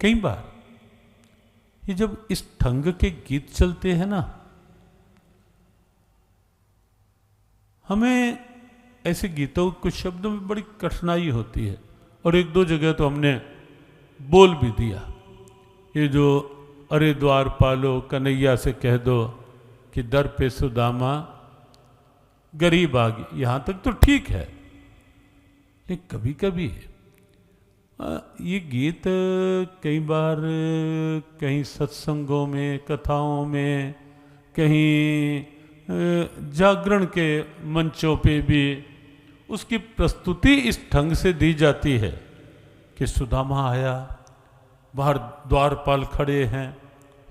कई बार ये जब इस ढंग के गीत चलते हैं ना, हमें ऐसे गीतों कुछ शब्दों में बड़ी कठिनाई होती है, और एक दो जगह तो हमने बोल भी दिया। ये जो अरे द्वारपालो कन्हैया से कह दो कि दर पे सुदामा गरीब आ गई, यहाँ तक तो ठीक है। लेकिन कभी कभी ये गीत कई बार कहीं सत्संगों में, कथाओं में, कहीं जागरण के मंचों पे भी उसकी प्रस्तुति इस ढंग से दी जाती है कि सुदामा आया, बाहर द्वारपाल खड़े हैं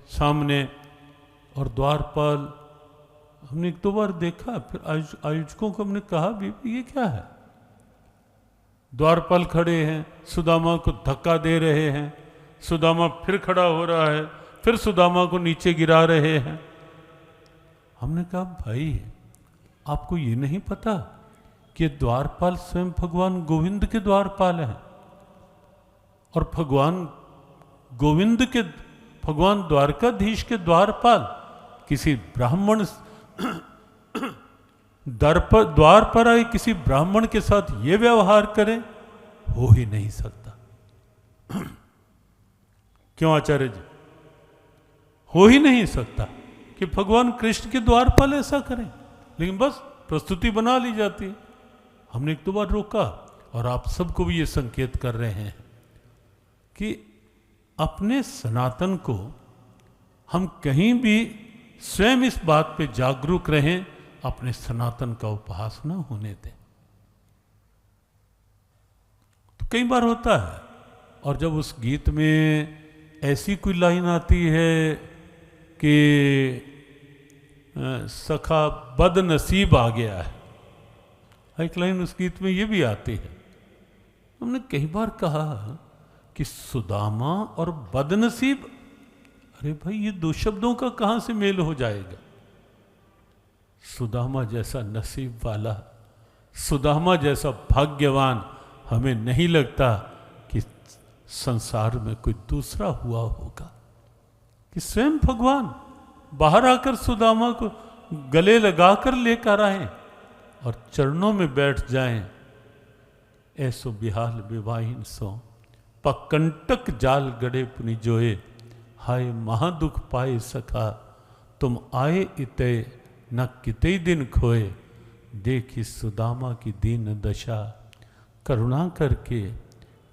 सामने, और द्वारपाल हमने एक दो बार देखा, फिर आयोजकों को हमने कहा भी ये क्या है। द्वारपाल खड़े हैं, सुदामा को धक्का दे रहे हैं, सुदामा फिर खड़ा हो रहा है, फिर सुदामा को नीचे गिरा रहे हैं। हमने कहा भाई आपको ये नहीं पता कि द्वारपाल स्वयं भगवान गोविंद के द्वारपाल हैं, और भगवान गोविंद के, भगवान द्वारकाधीश के द्वारपाल किसी ब्राह्मण द्वार पर आए किसी ब्राह्मण के साथ ये व्यवहार करें, हो ही नहीं सकता। क्यों आचार्य जी? हो ही नहीं सकता कि भगवान कृष्ण के द्वारपाल ऐसा करें, लेकिन बस प्रस्तुति बना ली जाती है। हमने एक दो बार रोका, और आप सबको भी ये संकेत कर रहे हैं कि अपने सनातन को हम कहीं भी स्वयं इस बात पे जागरूक रहें, अपने सनातन का उपहास ना होने दें। तो कई बार होता है, और जब उस गीत में ऐसी कोई लाइन आती है कि सखा बदनसीब आ गया है, एक लाइन उस गीत में ये भी आती है। हमने कई बार कहा कि सुदामा और बदनसीब, अरे भाई ये दो शब्दों का कहां से मेल हो जाएगा। सुदामा जैसा नसीब वाला, सुदामा जैसा भाग्यवान हमें नहीं लगता कि संसार में कोई दूसरा हुआ होगा, कि स्वयं भगवान बाहर आकर सुदामा को गले लगाकर लेकर आए और चरणों में बैठ जाएं। ऐसो बिहाल विवाहिन सो पकंटक जाल गड़े पुनि जोए, हाय महादुख पाए सखा तुम आए इते न किते दिन खोए, देखी सुदामा की दीन दशा करुणा करके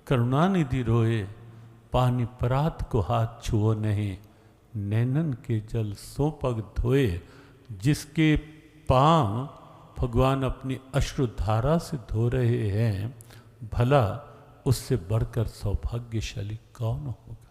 करुणानिधि रोए, पानी परात को हाथ छुओ नहीं नैनन के जल सो पग धोए। जिसके पांव भगवान अपनी अश्रुधारा से धो रहे हैं, भला उससे बढ़कर सौभाग्यशाली कौन होगा।